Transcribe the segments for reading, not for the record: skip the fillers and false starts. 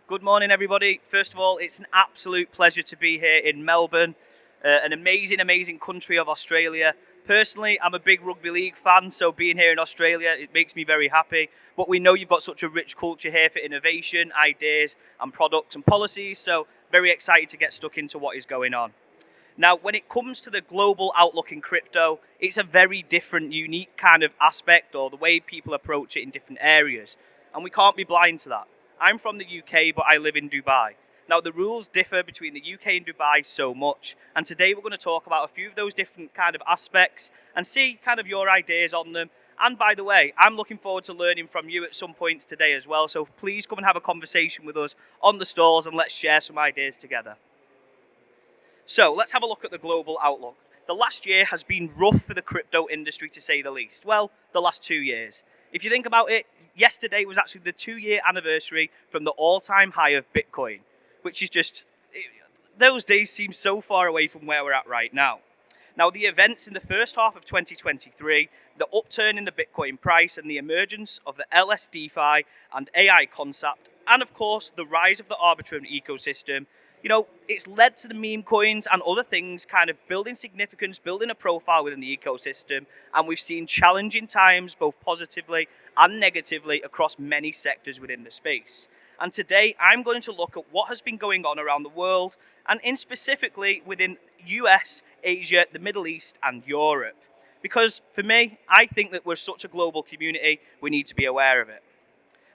Good morning, everybody. First of all, it's an absolute pleasure to be here in Melbourne, an amazing country of Australia. Personally, I'm a big rugby league fan, so being here in Australia, it makes me very happy. But we know you've got such a rich culture here for innovation, ideas, and products and policies, so very excited to get stuck into what is going on. Now, when it comes to the global outlook in crypto, it's a very different, unique kind of aspect or the way people approach it in different areas. And we can't be blind to that. I'm from the UK, but I live in Dubai. Now, the rules differ between the UK and Dubai so much. And today we're going to talk about a few of those different kind of aspects and see kind of your ideas on them. And by the way, I'm looking forward to learning from you at some points today as well. So please come and have a conversation with us on the stalls and let's share some ideas together. So let's have a look at the global outlook. The last year has been rough for the crypto industry, to say the least. Well, the last 2 years. If you think about it, yesterday was actually the 2-year anniversary from the all-time high of Bitcoin, which is just, those days seem so far away from where we're at right now. Now, the events in the first half of 2023, the upturn in the Bitcoin price and the emergence of the LSDFi and AI concept, and of course, the rise of the Arbitrum ecosystem, it's led to the meme coins and other things kind of building significance, building a profile within the ecosystem. And we've seen challenging times, both positively and negatively, across many sectors within the space. And today, I'm going to look at what has been going on around the world, and in specifically within US, Asia, the Middle East, and Europe. Because for me, I think that we're such a global community, we need to be aware of it.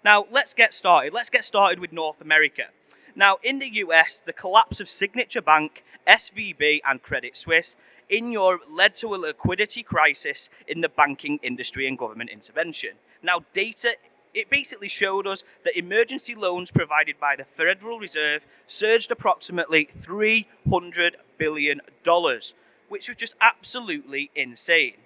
Now, let's get started. Let's get started with North America. Now, in the US, the collapse of Signature Bank, SVB, and Credit Suisse in Europe led to a liquidity crisis in the banking industry and government intervention. Now, data, it basically showed us that emergency loans provided by the Federal Reserve surged approximately $300 billion, which was just absolutely insane.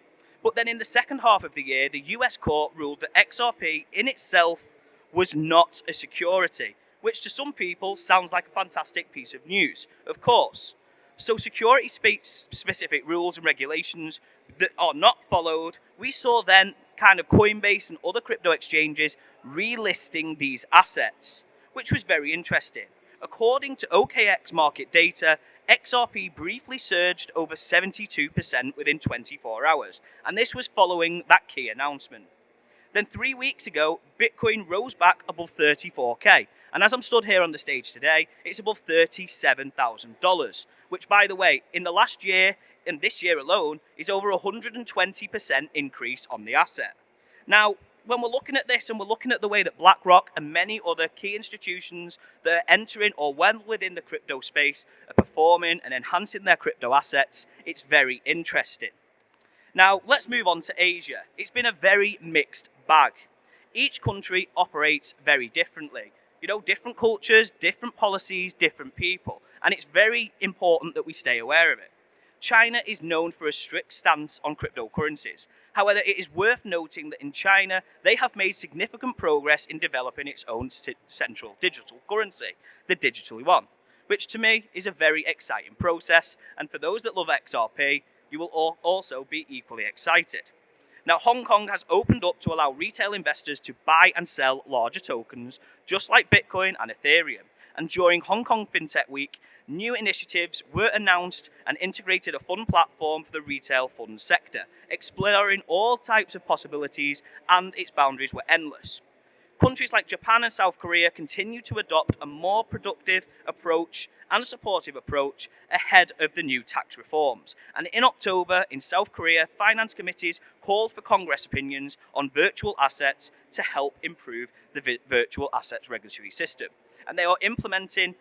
But then in the second half of the year, the US court ruled that XRP in itself was not a security, which to some people sounds like a fantastic piece of news, of course. So security-specific rules and regulations that are not followed, we saw then kind of Coinbase and other crypto exchanges relisting these assets, which was very interesting. According to OKX market data, XRP briefly surged over 72% within 24 hours, and this was following that key announcement. Then 3 weeks ago, Bitcoin rose back above 34k. And as I'm stood here on the stage today, it's above $37,000, which, by the way, in the last year, and this year alone, is over 120% increase on the asset. Now, when we're looking at this and we're looking at the way that BlackRock and many other key institutions that are entering or well within the crypto space are performing and enhancing their crypto assets, it's very interesting. Now, let's move on to Asia. It's been a very mixed bag. Each country operates very differently. Different cultures, different policies, different people. And it's very important that we stay aware of it. China is known for a strict stance on cryptocurrencies. However, it is worth noting that in China, they have made significant progress in developing its own central digital currency, the digital yuan, which to me is a very exciting process. And for those that love XRP, you will also be equally excited. Now, Hong Kong has opened up to allow retail investors to buy and sell larger tokens, just like Bitcoin and Ethereum. And during Hong Kong FinTech Week, new initiatives were announced and integrated a fund platform for the retail fund sector, exploring all types of possibilities, and its boundaries were endless. Countries like Japan and South Korea continue to adopt a more productive approach and supportive approach ahead of the new tax reforms. And in October, in South Korea, finance committees called for Congress opinions on virtual assets to help improve the virtual assets regulatory system. And they are implementing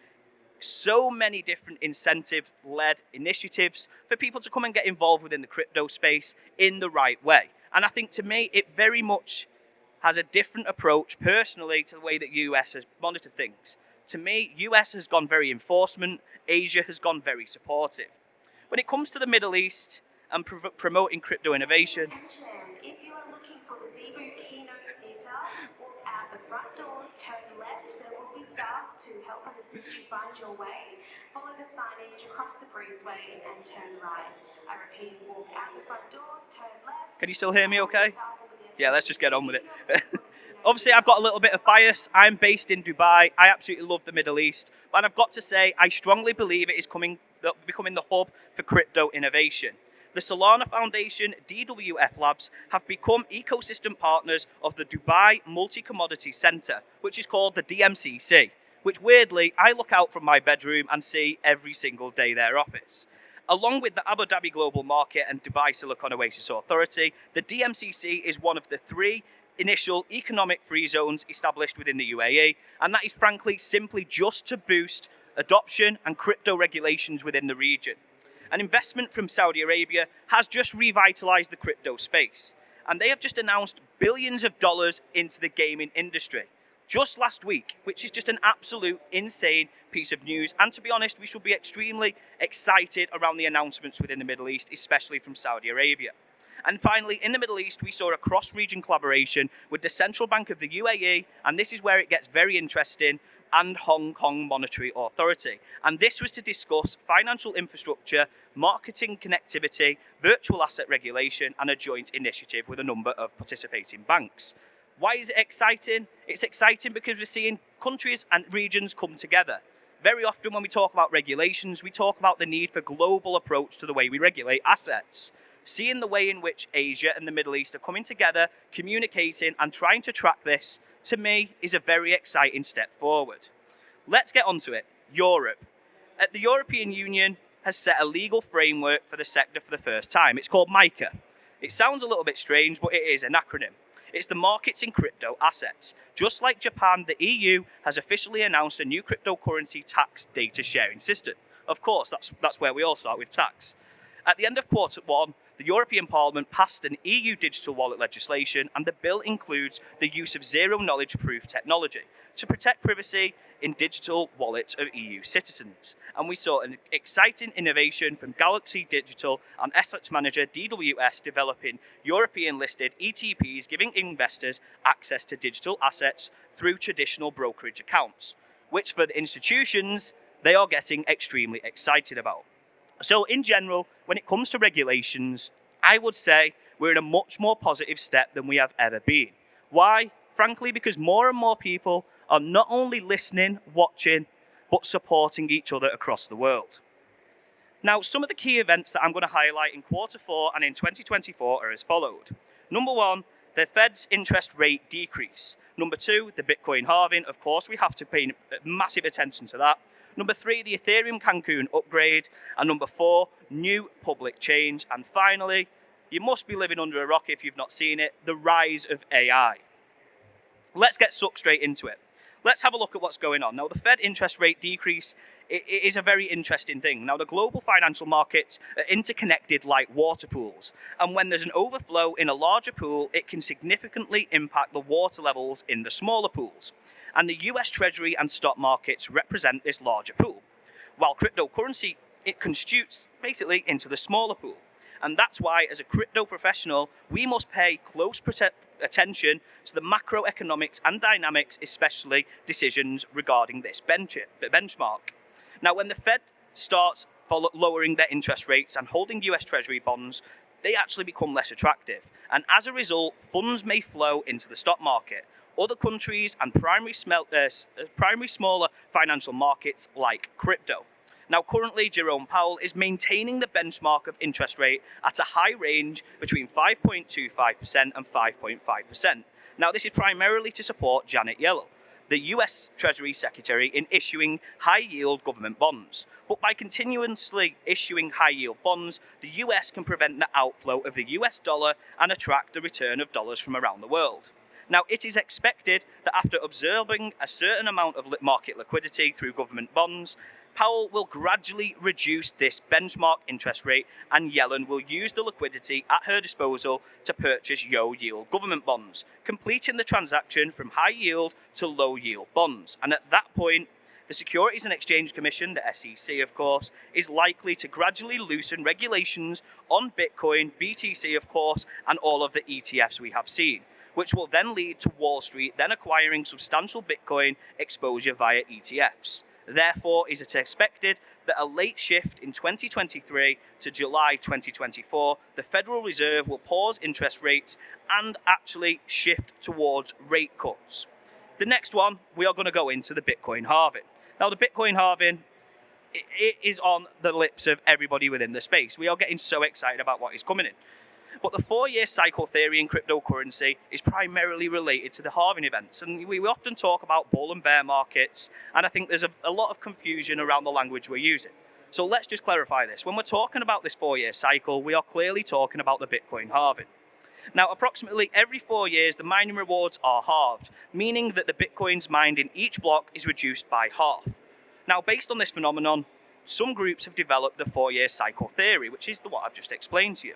so many different incentive-led initiatives for people to come and get involved within the crypto space in the right way. And I think to me, it very much has a different approach personally to the way that US has monitored things. To me, US has gone very enforcement, Asia has gone very supportive. When it comes to the Middle East and promoting crypto innovation, Attention, if you are looking for the Zebu Keynote Theatre, walk out the front doors, turn left, there will be staff to help and assist you find your way. Follow the signage across the breezeway and turn right. I repeat, walk out the front doors, turn left. Can you still hear me okay? Yeah, let's just get on with it. Obviously, I've got a little bit of bias. I'm based in Dubai. I absolutely love the Middle East. And I've got to say, I strongly believe it is becoming the hub for crypto innovation. The Solana Foundation, DWF Labs, have become ecosystem partners of the Dubai Multi-Commodity Centre, which is called the DMCC, which weirdly I look out from my bedroom and see every single day their office. Along with the Abu Dhabi Global Market and Dubai Silicon Oasis Authority, the DMCC is one of the 3 initial economic free zones established within the UAE, and that is frankly simply just to boost adoption and crypto regulations within the region. An investment from Saudi Arabia has just revitalized the crypto space, and they have just announced billions of dollars into the gaming industry just last week, which is just an absolute insane piece of news. And to be honest, we should be extremely excited around the announcements within the Middle East, especially from Saudi Arabia. And finally, in the Middle East, we saw a cross-region collaboration with the Central Bank of the UAE, and this is where it gets very interesting, and Hong Kong Monetary Authority. And this was to discuss financial infrastructure, marketing connectivity, virtual asset regulation, and a joint initiative with a number of participating banks. Why is it exciting? It's exciting because we're seeing countries and regions come together. Very often when we talk about regulations, we talk about the need for a global approach to the way we regulate assets. Seeing the way in which Asia and the Middle East are coming together, communicating and trying to track this, to me, is a very exciting step forward. Let's get onto it. Europe. The European Union has set a legal framework for the sector for the first time. It's called MiCA. It sounds a little bit strange, but it is an acronym. It's the markets in crypto assets. Just like Japan, the EU has officially announced a new cryptocurrency tax data sharing system. Of course, that's where we all start with tax. At the end of quarter 1, the European Parliament passed an EU digital wallet legislation, and the bill includes the use of zero-knowledge proof technology to protect privacy in digital wallets of EU citizens. And we saw an exciting innovation from Galaxy Digital and asset manager DWS developing European-listed ETPs, giving investors access to digital assets through traditional brokerage accounts, which for the institutions, they are getting extremely excited about. So in general, when it comes to regulations, I would say we're in a much more positive step than we have ever been. Why? Frankly, because more and more people are not only listening, watching, but supporting each other across the world. Now, some of the key events that I'm going to highlight in quarter 4 and in 2024 are as followed. Number 1, the Fed's interest rate decrease. Number 2, the Bitcoin halving. Of course, we have to pay massive attention to that. Number 3, the Ethereum Cancun upgrade. And number 4, new public change. And finally, you must be living under a rock if you've not seen it, the rise of AI. Let's get sucked straight into it. Let's have a look at what's going on. Now, the Fed interest rate decrease it is a very interesting thing. Now, the global financial markets are interconnected like water pools. And when there's an overflow in a larger pool, it can significantly impact the water levels in the smaller pools. And the US Treasury and stock markets represent this larger pool, while cryptocurrency, it constitutes basically into the smaller pool. And that's why, as a crypto professional, we must pay close attention to the macroeconomics and dynamics, especially decisions regarding this benchmark. Now, when the Fed starts lowering their interest rates and holding US Treasury bonds, they actually become less attractive. And as a result, funds may flow into the stock market, other countries, and primary smaller financial markets like crypto. Now, currently, Jerome Powell is maintaining the benchmark of interest rate at a high range between 5.25% and 5.5%. Now, this is primarily to support Janet Yellen, the US Treasury Secretary, in issuing high-yield government bonds. But by continuously issuing high-yield bonds, the US can prevent the outflow of the US dollar and attract the return of dollars from around the world. Now, it is expected that after absorbing a certain amount of market liquidity through government bonds, Powell will gradually reduce this benchmark interest rate, and Yellen will use the liquidity at her disposal to purchase low-yield government bonds, completing the transaction from high-yield to low-yield bonds. And at that point, the Securities and Exchange Commission, the SEC of course, is likely to gradually loosen regulations on Bitcoin, BTC of course, and all of the ETFs we have seen, which will then lead to Wall Street then acquiring substantial Bitcoin exposure via ETFs. Therefore, is it expected that a late shift in 2023 to July 2024, the Federal Reserve will pause interest rates and actually shift towards rate cuts. The next one, we are going to go into the Bitcoin halving. Now, the Bitcoin halving, it is on the lips of everybody within the space. We are getting so excited about what is coming in. But the 4-year cycle theory in cryptocurrency is primarily related to the halving events. And we often talk about bull and bear markets, and I think there's a lot of confusion around the language we're using. So let's just clarify this. When we're talking about this 4-year cycle, we are clearly talking about the Bitcoin halving. Now, approximately every 4 years, the mining rewards are halved, meaning that the Bitcoins mined in each block is reduced by half. Now, based on this phenomenon, some groups have developed the 4-year cycle theory, which is what I've just explained to you.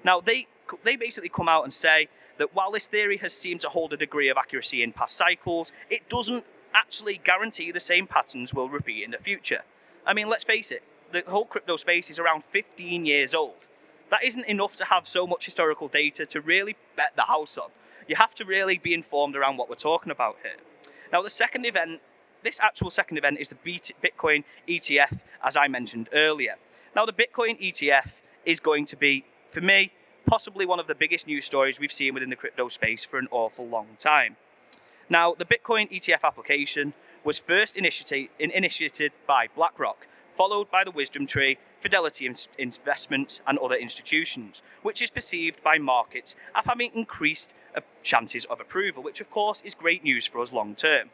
Now, they basically come out and say that while this theory has seemed to hold a degree of accuracy in past cycles, it doesn't actually guarantee the same patterns will repeat in the future. I mean, let's face it, the whole crypto space is around 15 years old. That isn't enough to have so much historical data to really bet the house on. You have to really be informed around what we're talking about here. Now, this actual second event is the Bitcoin ETF, as I mentioned earlier. Now, the Bitcoin ETF is going to be, for me, possibly one of the biggest news stories we've seen within the crypto space for an awful long time. Now, the Bitcoin ETF application was first initiated by BlackRock, followed by the Wisdom Tree, Fidelity Investments, and other institutions, which is perceived by markets as having increased chances of approval, which of course is great news for us long term.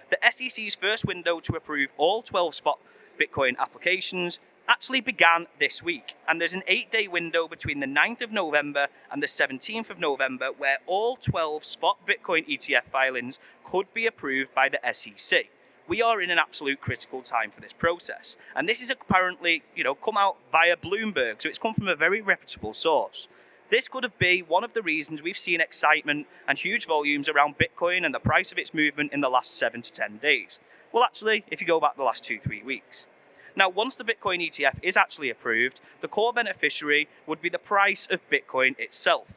The SEC's first window to approve all 12 spot Bitcoin applications actually began this week, and there's an 8-day window between the 9th of November and the 17th of November where all 12 spot Bitcoin ETF filings could be approved by the SEC. We are in an absolute critical time for this process, and this is apparently, come out via Bloomberg, so it's come from a very reputable source. This could be one of the reasons we've seen excitement and huge volumes around Bitcoin and the price of its movement in the last 7 to 10 days. Well, actually, if you go back the last 2-3 weeks. Now, once the Bitcoin ETF is actually approved, the core beneficiary would be the price of Bitcoin itself.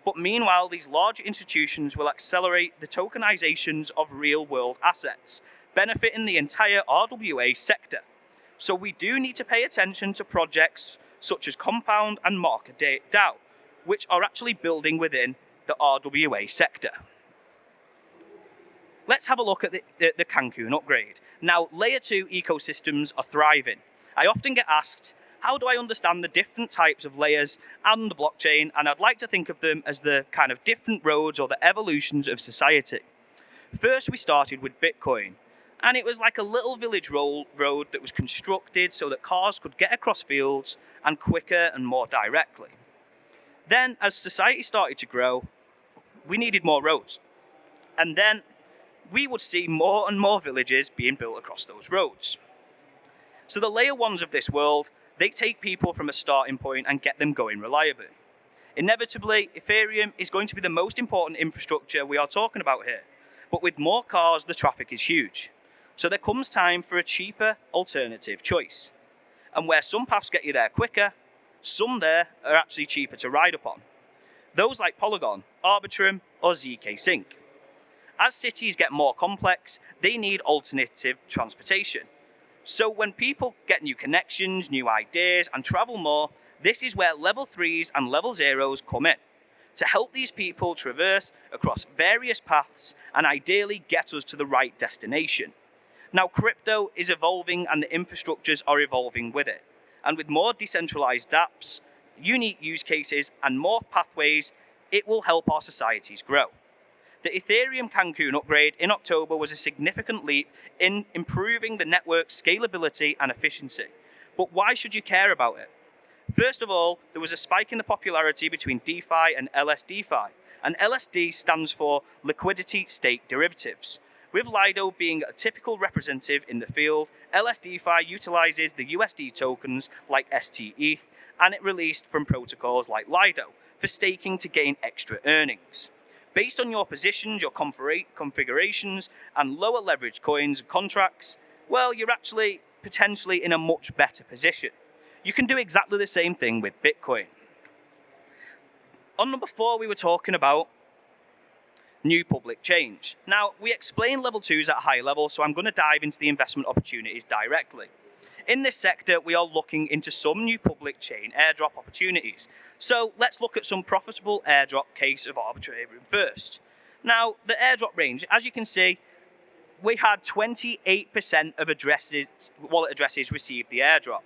But meanwhile, these large institutions will accelerate the tokenizations of real-world assets, benefiting the entire RWA sector. So we do need to pay attention to projects such as Compound and MarketDAO, which are actually building within the RWA sector. Let's have a look at the Cancun upgrade. Now, Layer 2 ecosystems are thriving. I often get asked, how do I understand the different types of layers and the blockchain? And I'd like to think of them as the kind of different roads or the evolutions of society. First, we started with Bitcoin. And it was like a little village road that was constructed so that cars could get across fields and quicker and more directly. Then, as society started to grow, we needed more roads. And then we would see more and more villages being built across those roads. So the layer ones of this world, they take people from a starting point and get them going reliably. Inevitably, Ethereum is going to be the most important infrastructure we are talking about here. But with more cars, the traffic is huge. So there comes time for a cheaper alternative choice. And where some paths get you there quicker, some there are actually cheaper to ride upon. Those like Polygon, Arbitrum, or ZK Sync. As cities get more complex, they need alternative transportation. So when people get new connections, new ideas, and travel more, this is where level 3s and level 0s come in, to help these people traverse across various paths and ideally get us to the right destination. Now, crypto is evolving and the infrastructures are evolving with it. And with more decentralized dApps, unique use cases, and more pathways, it will help our societies grow. The Ethereum Cancun upgrade in October was a significant leap in improving the network's scalability and efficiency. But why should you care about it? First of all, there was a spike in the popularity between DeFi and LSDFi, and LSD stands for Liquidity State Derivatives. With Lido being a typical representative in the field, LSDFi utilizes the USD tokens like STETH, and it released from protocols like Lido for staking to gain extra earnings. Based on your positions, your configurations, and lower leverage coins and contracts, well, you're actually potentially in a much better position. You can do exactly the same thing with Bitcoin. On number 4, we were talking about new public change. Now, we explain level 2s at a high level, so I'm going to dive into the investment opportunities directly. In this sector, we are looking into some new public chain airdrop opportunities. So let's look at some profitable airdrop case of arbitrary first. Now, the airdrop range, as you can see, we had 28% of wallet addresses receive the airdrop,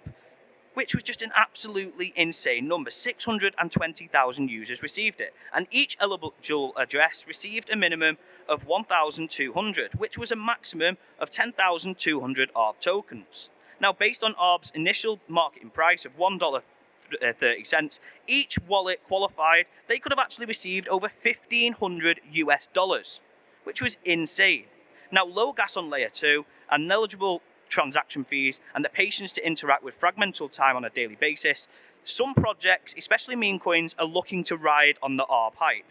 which was just an absolutely insane number. 620,000 users received it, and each eligible address received a minimum of 1,200, which was a maximum of 10,200 ARB tokens. Now, based on ARB's initial marketing price of $1.30, each wallet qualified, they could have actually received over $1,500, which was insane. Now, low gas on layer 2 and eligible transaction fees and the patience to interact with fragmental time on a daily basis, some projects, especially meme coins, are looking to ride on the ARB hype.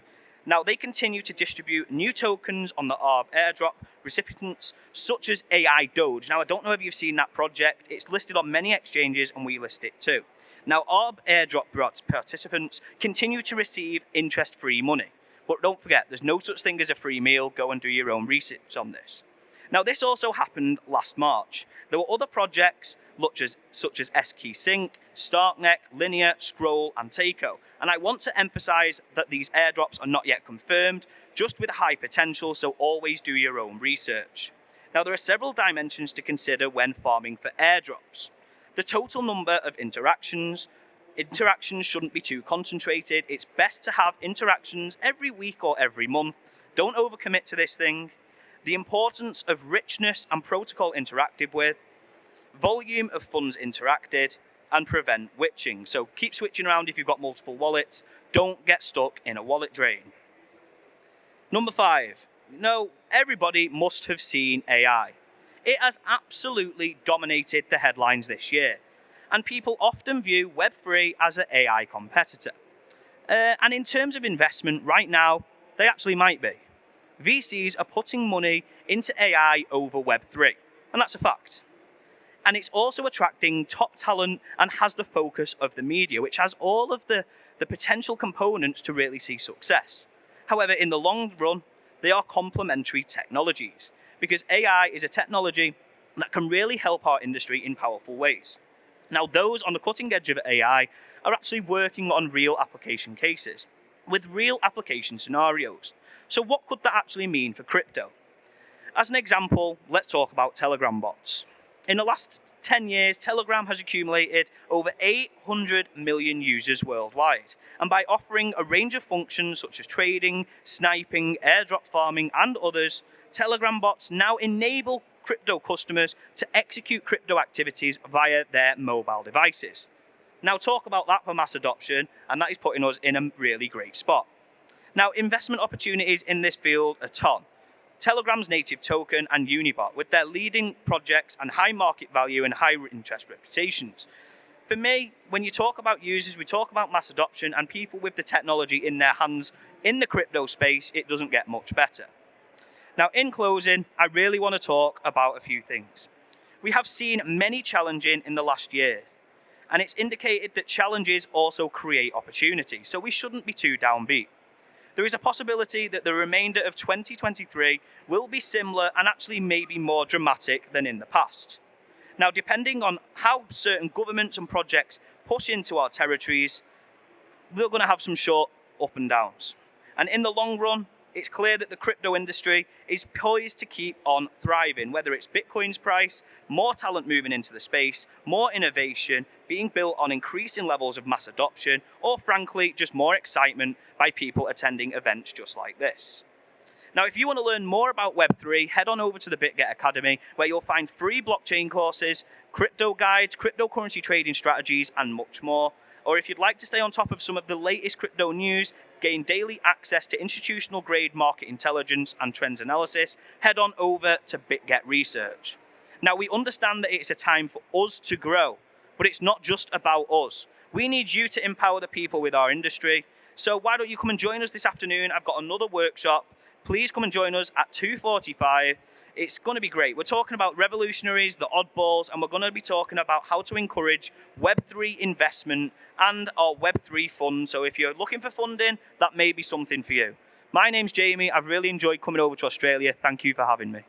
Now, they continue to distribute new tokens on the ARB airdrop recipients, such as AI Doge. Now, I don't know if you've seen that project. It's listed on many exchanges, and we list it too. Now, ARB airdrop participants continue to receive interest-free money. But don't forget, there's no such thing as a free meal. Go and do your own research on this. Now, this also happened last March. There were other projects such as SKey Sync, Starknet, Linear, Scroll, and Taco. And I want to emphasize that these airdrops are not yet confirmed, just with high potential, so always do your own research. Now, there are several dimensions to consider when farming for airdrops. The total number of interactions shouldn't be too concentrated. It's best to have interactions every week or every month. Don't overcommit to this thing. The importance of richness and protocol interacted with, volume of funds interacted, and prevent witching. So keep switching around if you've got multiple wallets. Don't get stuck in a wallet drain. Number 5. Everybody must have seen AI. It has absolutely dominated the headlines this year, and people often view Web3 as an AI competitor. And in terms of investment, right now, they actually might be. VCs are putting money into AI over Web3, and that's a fact. And it's also attracting top talent and has the focus of the media, which has all of the potential components to really see success. However, in the long run, they are complementary technologies, because AI is a technology that can really help our industry in powerful ways. Now, those on the cutting edge of AI are actually working on real application cases with real application scenarios. So what could that actually mean for crypto? As an example, let's talk about Telegram bots. In the last 10 years, Telegram has accumulated over 800 million users worldwide. And by offering a range of functions such as trading, sniping, airdrop farming, and others, Telegram bots now enable crypto customers to execute crypto activities via their mobile devices. Now, talk about that for mass adoption, and that is putting us in a really great spot. Now, investment opportunities in this field are ton. Telegram's native token and Unibot, with their leading projects and high market value and high interest reputations. For me, when you talk about users, we talk about mass adoption and people with the technology in their hands in the crypto space, it doesn't get much better. Now, in closing, I really want to talk about a few things. We have seen many challenges in the last year, and it's indicated that challenges also create opportunity, so we shouldn't be too downbeat. There is a possibility that the remainder of 2023 will be similar and actually maybe more dramatic than in the past. Now, depending on how certain governments and projects push into our territories, we're going to have some short up and downs. And in the long run, it's clear that the crypto industry is poised to keep on thriving, whether it's Bitcoin's price, more talent moving into the space, more innovation being built on increasing levels of mass adoption, or frankly, just more excitement by people attending events just like this. Now, if you want to learn more about Web3, head on over to the Bitget Academy, where you'll find free blockchain courses, crypto guides, cryptocurrency trading strategies, and much more. Or if you'd like to stay on top of some of the latest crypto news, gain daily access to institutional grade market intelligence and trends analysis, head on over to Bitget Research. Now, we understand that it's a time for us to grow, but it's not just about us. We need you to empower the people with our industry. So why don't you come and join us this afternoon? I've got another workshop. Please come and join us at 2:45. It's going to be great. We're talking about revolutionaries, the oddballs, and we're going to be talking about how to encourage Web3 investment and our Web3 fund. So if you're looking for funding, that may be something for you. My name's Jamie. I've really enjoyed coming over to Australia. Thank you for having me.